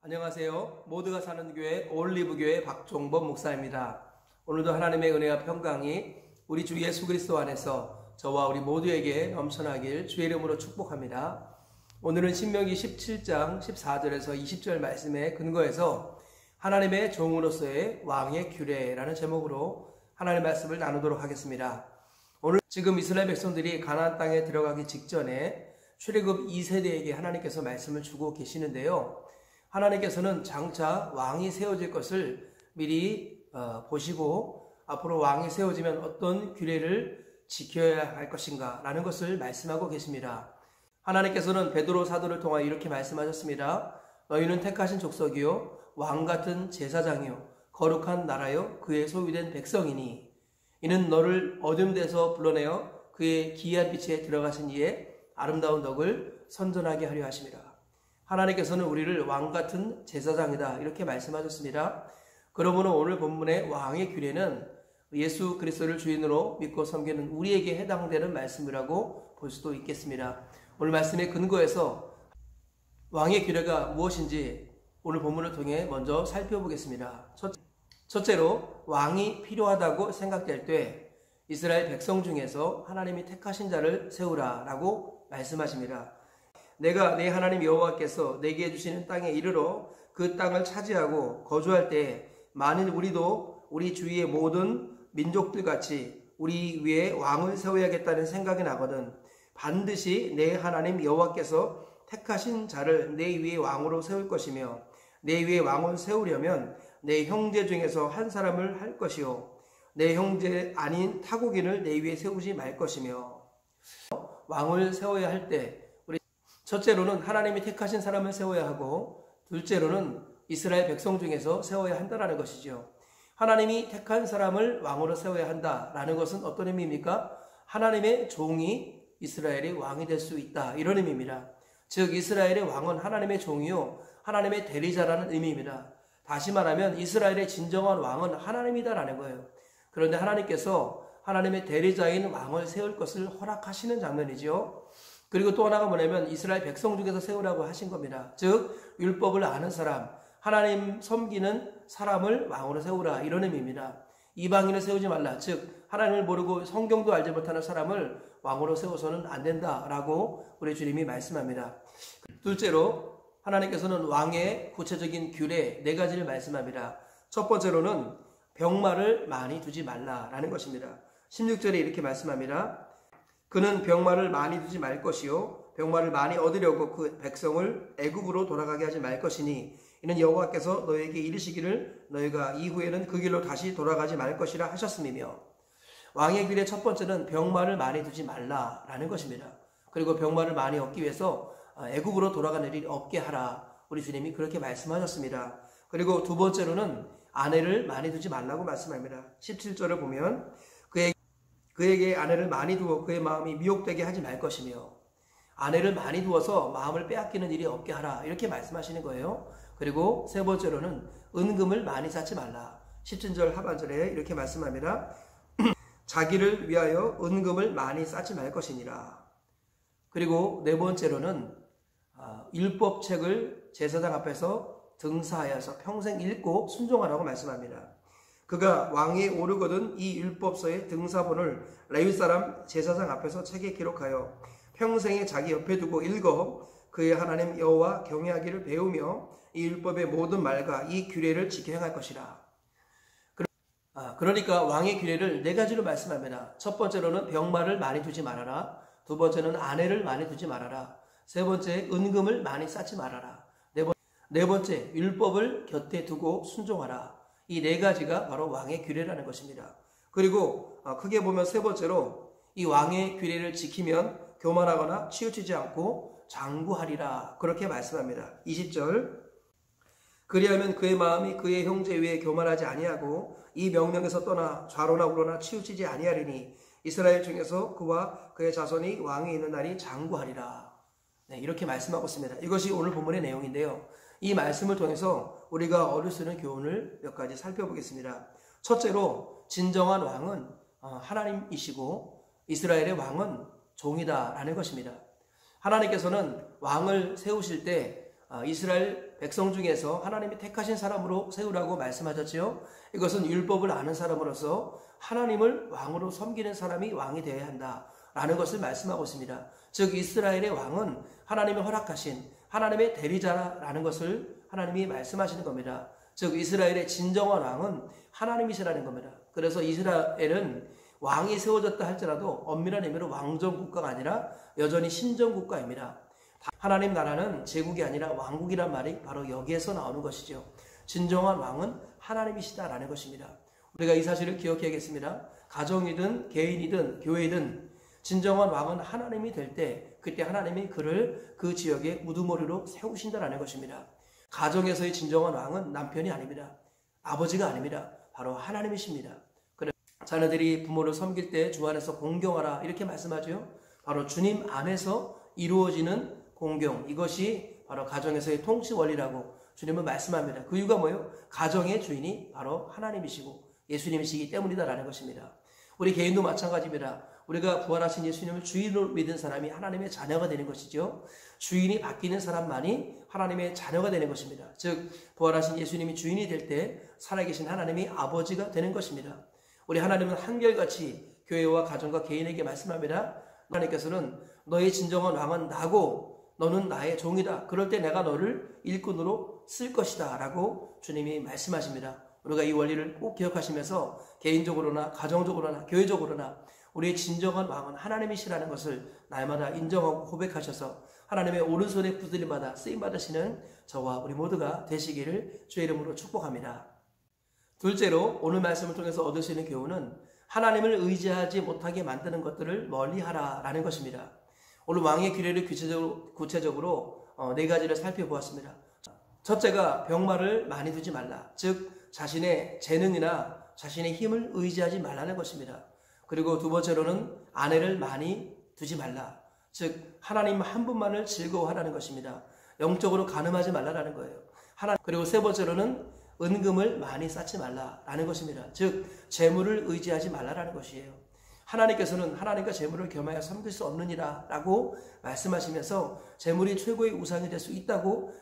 안녕하세요. 모두가 사는 교회 올리브교회 박종범 목사입니다. 오늘도 하나님의 은혜와 평강이 우리 주 예수 그리스도 안에서 저와 우리 모두에게 넘쳐나길 주의 이름으로 축복합니다. 오늘은 신명기 17장 14절에서 20절 말씀에 근거해서 하나님의 종으로서의 왕의 규례라는 제목으로 하나님의 말씀을 나누도록 하겠습니다. 오늘 지금 이스라엘 백성들이 가나안 땅에 들어가기 직전에 출애굽 2세대에게 하나님께서 말씀을 주고 계시는데요. 하나님께서는 장차 왕이 세워질 것을 미리 보시고 앞으로 왕이 세워지면 어떤 규례를 지켜야 할 것인가 라는 것을 말씀하고 계십니다. 하나님께서는 베드로 사도를 통하여 이렇게 말씀하셨습니다. 너희는 택하신 족속이요 왕같은 제사장이요 거룩한 나라요 그의 소유된 백성이니 이는 너를 어둠 데서 불러내어 그의 기이한 빛에 들어가신 이의 아름다운 덕을 선전하게 하려 하심이라. 하나님께서는 우리를 왕같은 제사장이다 이렇게 말씀하셨습니다. 그러므로 오늘 본문의 왕의 규례는 예수 그리스도를 주인으로 믿고 섬기는 우리에게 해당되는 말씀이라고 볼 수도 있겠습니다. 오늘 말씀의 근거에서 왕의 규례가 무엇인지 오늘 본문을 통해 먼저 살펴보겠습니다. 첫째로 왕이 필요하다고 생각될 때 이스라엘 백성 중에서 하나님이 택하신 자를 세우라 라고 말씀하십니다. 내가 내 하나님 여호와께서 내게 주시는 땅에 이르러 그 땅을 차지하고 거주할 때에 만일 우리도 우리 주위의 모든 민족들 같이 우리 위에 왕을 세워야겠다는 생각이 나거든 반드시 내 하나님 여호와께서 택하신 자를 내 위에 왕으로 세울 것이며 내 위에 왕을 세우려면 내 형제 중에서 한 사람을 할 것이요 내 형제 아닌 타국인을 내 위에 세우지 말 것이며 왕을 세워야 할 때 첫째로는 하나님이 택하신 사람을 세워야 하고 둘째로는 이스라엘 백성 중에서 세워야 한다는 것이죠. 하나님이 택한 사람을 왕으로 세워야 한다라는 것은 어떤 의미입니까? 하나님의 종이 이스라엘의 왕이 될 수 있다 이런 의미입니다. 즉 이스라엘의 왕은 하나님의 종이요 하나님의 대리자라는 의미입니다. 다시 말하면 이스라엘의 진정한 왕은 하나님이다라는 거예요. 그런데 하나님께서 하나님의 대리자인 왕을 세울 것을 허락하시는 장면이죠. 그리고 또 하나가 뭐냐면 이스라엘 백성 중에서 세우라고 하신 겁니다. 즉 율법을 아는 사람, 하나님 섬기는 사람을 왕으로 세우라 이런 의미입니다. 이방인을 세우지 말라. 즉 하나님을 모르고 성경도 알지 못하는 사람을 왕으로 세워서는 안 된다라고 우리 주님이 말씀합니다. 둘째로 하나님께서는 왕의 구체적인 규례 4가지를 말씀합니다. 첫 번째로는 병마를 많이 두지 말라라는 것입니다. 16절에 이렇게 말씀합니다. 그는 병마를 많이 두지 말 것이요 병마를 많이 얻으려고 그 백성을 애굽으로 돌아가게 하지 말 것이니 이는 여호와께서 너에게 이르시기를 너희가 이후에는 그 길로 다시 돌아가지 말 것이라 하셨음이며 왕의 규례 첫 번째는 병마를 많이 두지 말라라는 것입니다. 그리고 병마를 많이 얻기 위해서 애굽으로 돌아가는 일이 없게 하라 우리 주님이 그렇게 말씀하셨습니다. 그리고 두 번째로는 아내를 많이 두지 말라고 말씀합니다. 17절을 보면 그에게 아내를 많이 두어 그의 마음이 미혹되게 하지 말 것이며 아내를 많이 두어서 마음을 빼앗기는 일이 없게 하라 이렇게 말씀하시는 거예요. 그리고 세 번째로는 은금을 많이 쌓지 말라. 17절 하반절에 이렇게 말씀합니다. 자기를 위하여 은금을 많이 쌓지 말 것이니라. 그리고 네 번째로는 율법책을 제사장 앞에서 등사하여서 평생 읽고 순종하라고 말씀합니다. 그가 왕위에 오르거든 이 율법서의 등사본을 레위 사람 제사장 앞에서 책에 기록하여 평생에 자기 옆에 두고 읽어 그의 하나님 여호와 경외하기를 배우며 이 율법의 모든 말과 이 규례를 지켜 행할 것이라. 그러니까 왕의 규례를 4가지로 말씀합니다. 첫 번째로는 병마를 많이 두지 말아라. 두 번째는 아내를 많이 두지 말아라. 세 번째 은금을 많이 쌓지 말아라. 네 번째 율법을 곁에 두고 순종하라. 이 4가지가 바로 왕의 규례라는 것입니다. 그리고 크게 보면 세 번째로 이 왕의 규례를 지키면 교만하거나 치우치지 않고 장구하리라 그렇게 말씀합니다. 20절 그리하면 그의 마음이 그의 형제 위에 교만하지 아니하고 이 명령에서 떠나 좌로나 우로나 치우치지 아니하리니 이스라엘 중에서 그와 그의 자손이 왕이 있는 날이 장구하리라. 네, 이렇게 말씀하고 있습니다. 이것이 오늘 본문의 내용인데요. 이 말씀을 통해서 우리가 얻을 수 있는 교훈을 몇 가지 살펴보겠습니다. 첫째로 진정한 왕은 하나님이시고 이스라엘의 왕은 종이다라는 것입니다. 하나님께서는 왕을 세우실 때 이스라엘 백성 중에서 하나님이 택하신 사람으로 세우라고 말씀하셨지요. 이것은 율법을 아는 사람으로서 하나님을 왕으로 섬기는 사람이 왕이 되어야 한다라는 것을 말씀하고 있습니다. 즉 이스라엘의 왕은 하나님이 허락하신 하나님의 대리자라는 것을 하나님이 말씀하시는 겁니다. 즉 이스라엘의 진정한 왕은 하나님이시라는 겁니다. 그래서 이스라엘은 왕이 세워졌다 할지라도 엄밀한 의미로 왕정 국가가 아니라 여전히 신정 국가입니다. 하나님 나라는 제국이 아니라 왕국이란 말이 바로 여기에서 나오는 것이죠. 진정한 왕은 하나님이시다라는 것입니다. 우리가 이 사실을 기억해야겠습니다. 가정이든 개인이든 교회이든 진정한 왕은 하나님이 될 때 그때 하나님이 그를 그 지역의 우두머리로 세우신다라는 것입니다. 가정에서의 진정한 왕은 남편이 아닙니다. 아버지가 아닙니다. 바로 하나님이십니다. 그래 자녀들이 부모를 섬길 때 주 안에서 공경하라 이렇게 말씀하죠. 바로 주님 안에서 이루어지는 공경, 이것이 바로 가정에서의 통치 원리라고 주님은 말씀합니다. 그 이유가 뭐예요? 가정의 주인이 바로 하나님이시고 예수님이시기 때문이다라는 것입니다. 우리 개인도 마찬가지입니다. 우리가 부활하신 예수님을 주인으로 믿은 사람이 하나님의 자녀가 되는 것이죠. 주인이 바뀌는 사람만이 하나님의 자녀가 되는 것입니다. 즉 부활하신 예수님이 주인이 될 때 살아계신 하나님이 아버지가 되는 것입니다. 우리 하나님은 한결같이 교회와 가정과 개인에게 말씀합니다. 하나님께서는 너의 진정한 왕은 나고 너는 나의 종이다. 그럴 때 내가 너를 일꾼으로 쓸 것이다 라고 주님이 말씀하십니다. 우리가 이 원리를 꼭 기억하시면서 개인적으로나 가정적으로나 교회적으로나 우리의 진정한 왕은 하나님이시라는 것을 날마다 인정하고 고백하셔서 하나님의 오른손에 붙들림받아 쓰임받으시는 저와 우리 모두가 되시기를 주의 이름으로 축복합니다. 둘째로 오늘 말씀을 통해서 얻을 수 있는 교훈은 하나님을 의지하지 못하게 만드는 것들을 멀리하라 라는 것입니다. 오늘 왕의 규례를 구체적으로 4가지를 살펴보았습니다. 첫째가 병마를 많이 두지 말라. 즉 자신의 재능이나 자신의 힘을 의지하지 말라는 것입니다. 그리고 두 번째로는 아내를 많이 두지 말라. 즉 하나님 한 분만을 즐거워하라는 것입니다. 영적으로 간음하지 말라라는 거예요. 그리고 세 번째로는 은금을 많이 쌓지 말라라는 것입니다. 즉 재물을 의지하지 말라라는 것이에요. 하나님께서는 하나님과 재물을 겸하여 섬길 수 없느니라 라고 말씀하시면서 재물이 최고의 우상이 될 수 있다고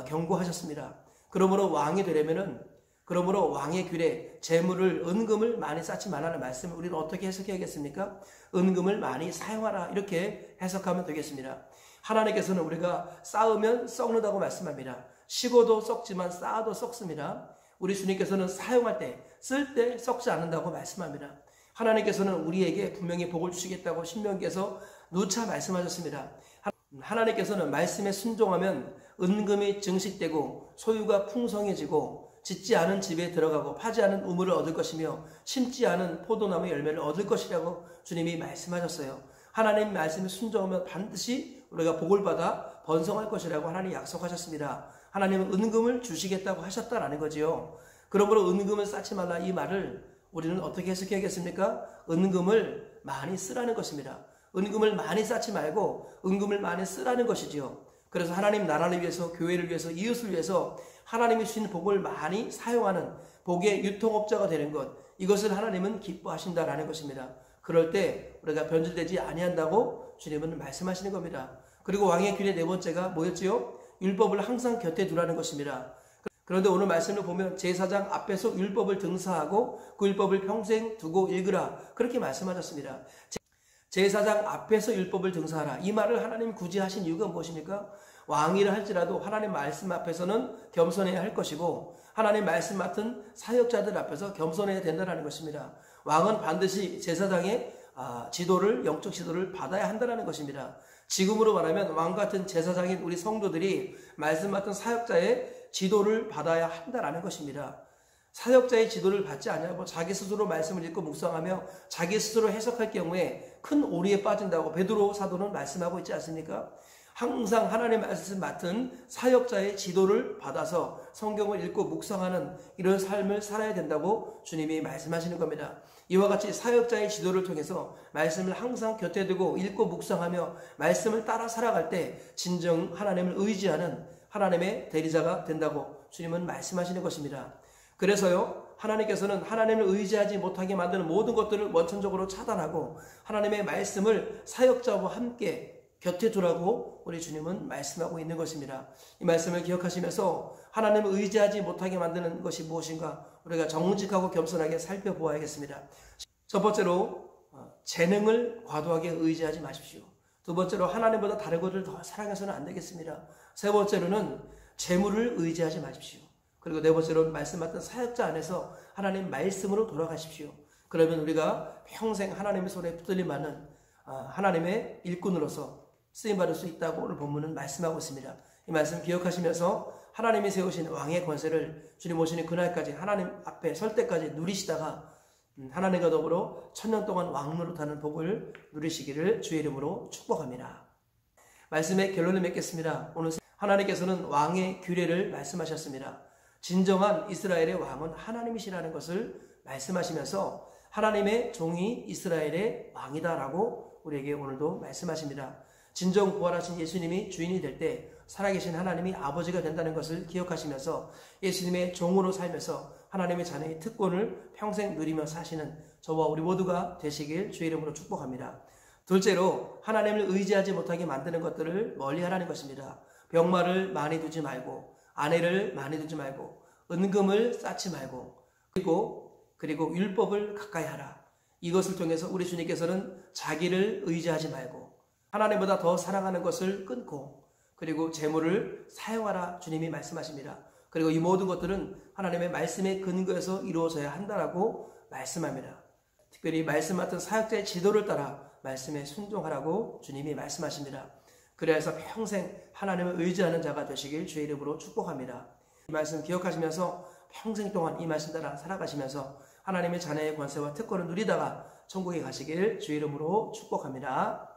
경고하셨습니다. 그러므로 왕이 되려면은 그러므로 왕의 규례, 재물을, 은금을 많이 쌓지 말라는 말씀을 우리는 어떻게 해석해야겠습니까? 은금을 많이 사용하라 이렇게 해석하면 되겠습니다. 하나님께서는 우리가 쌓으면 썩는다고 말씀합니다. 식어도 썩지만 쌓아도 썩습니다. 우리 주님께서는 사용할 때, 쓸 때 썩지 않는다고 말씀합니다. 하나님께서는 우리에게 분명히 복을 주시겠다고 신명기에서 누차 말씀하셨습니다. 하나님께서는 말씀에 순종하면 은금이 증식되고 소유가 풍성해지고 짓지 않은 집에 들어가고 파지 않은 우물을 얻을 것이며 심지 않은 포도나무 열매를 얻을 것이라고 주님이 말씀하셨어요. 하나님 말씀에 순종하면 반드시 우리가 복을 받아 번성할 것이라고 하나님이 약속하셨습니다. 하나님은 은금을 주시겠다고 하셨다라는 거지요. 그러므로 은금을 쌓지 말라 이 말을 우리는 어떻게 해석해야겠습니까? 은금을 많이 쓰라는 것입니다. 은금을 많이 쌓지 말고 은금을 많이 쓰라는 것이지요. 그래서 하나님 나라를 위해서, 교회를 위해서, 이웃을 위해서 하나님이 주신 복을 많이 사용하는 복의 유통업자가 되는 것, 이것을 하나님은 기뻐하신다라는 것입니다. 그럴 때 우리가 변질되지 아니한다고 주님은 말씀하시는 겁니다. 그리고 왕의 규례 네 번째가 뭐였지요? 율법을 항상 곁에 두라는 것입니다. 그런데 오늘 말씀을 보면 제사장 앞에서 율법을 등사하고 그 율법을 평생 두고 읽으라 그렇게 말씀하셨습니다. 제사장 앞에서 율법을 등사하라. 이 말을 하나님 굳이 하신 이유가 무엇입니까? 왕이라 할지라도 하나님 말씀 앞에서는 겸손해야 할 것이고 하나님 말씀 맡은 사역자들 앞에서 겸손해야 된다는 것입니다. 왕은 반드시 제사장의 지도를, 영적 지도를 받아야 한다는 것입니다. 지금으로 말하면 왕 같은 제사장인 우리 성도들이 말씀 맡은 사역자의 지도를 받아야 한다는 것입니다. 사역자의 지도를 받지 않냐고 자기 스스로 말씀을 읽고 묵상하며 자기 스스로 해석할 경우에 큰 오리에 빠진다고 베드로 사도는 말씀하고 있지 않습니까? 항상 하나님의 말씀 맡은 사역자의 지도를 받아서 성경을 읽고 묵상하는 이런 삶을 살아야 된다고 주님이 말씀하시는 겁니다. 이와 같이 사역자의 지도를 통해서 말씀을 항상 곁에 두고 읽고 묵상하며 말씀을 따라 살아갈 때 진정 하나님을 의지하는 하나님의 대리자가 된다고 주님은 말씀하시는 것입니다. 그래서요, 하나님께서는 하나님을 의지하지 못하게 만드는 모든 것들을 원천적으로 차단하고 하나님의 말씀을 사역자와 함께 곁에 두라고 우리 주님은 말씀하고 있는 것입니다. 이 말씀을 기억하시면서 하나님을 의지하지 못하게 만드는 것이 무엇인가 우리가 정직하고 겸손하게 살펴보아야겠습니다. 첫 번째로 재능을 과도하게 의지하지 마십시오. 두 번째로 하나님보다 다른 것을 더 사랑해서는 안 되겠습니다. 세 번째로는 재물을 의지하지 마십시오. 그리고 네 번째로는 말씀 받던 사역자 안에서 하나님 말씀으로 돌아가십시오. 그러면 우리가 평생 하나님의 손에 붙들림 많은 하나님의 일꾼으로서 쓰임받을 수 있다고 오늘 본문은 말씀하고 있습니다. 이 말씀 기억하시면서 하나님이 세우신 왕의 권세를 주님 오시는 그날까지 하나님 앞에 설 때까지 누리시다가 하나님과 더불어 천년 동안 왕노릇하는 복을 누리시기를 주의 이름으로 축복합니다. 말씀의 결론을 맺겠습니다. 오늘 하나님께서는 왕의 규례를 말씀하셨습니다. 진정한 이스라엘의 왕은 하나님이시라는 것을 말씀하시면서 하나님의 종이 이스라엘의 왕이다라고 우리에게 오늘도 말씀하십니다. 진정 부활하신 예수님이 주인이 될 때 살아계신 하나님이 아버지가 된다는 것을 기억하시면서 예수님의 종으로 살면서 하나님의 자녀의 특권을 평생 누리며 사시는 저와 우리 모두가 되시길 주의 이름으로 축복합니다. 둘째로 하나님을 의지하지 못하게 만드는 것들을 멀리하라는 것입니다. 병마를 많이 두지 말고 아내를 많이 두지 말고 은금을 쌓지 말고 그리고 율법을 가까이 하라. 이것을 통해서 우리 주님께서는 자기를 의지하지 말고 하나님보다 더 사랑하는 것을 끊고 그리고 재물을 사용하라 주님이 말씀하십니다. 그리고 이 모든 것들은 하나님의 말씀의 근거에서 이루어져야 한다라고 말씀합니다. 특별히 말씀 맡은 사역자의 지도를 따라 말씀에 순종하라고 주님이 말씀하십니다. 그래서 평생 하나님을 의지하는 자가 되시길 주의 이름으로 축복합니다. 이 말씀 기억하시면서 평생 동안 이 말씀 따라 살아가시면서 하나님의 자녀의 권세와 특권을 누리다가 천국에 가시길 주의 이름으로 축복합니다.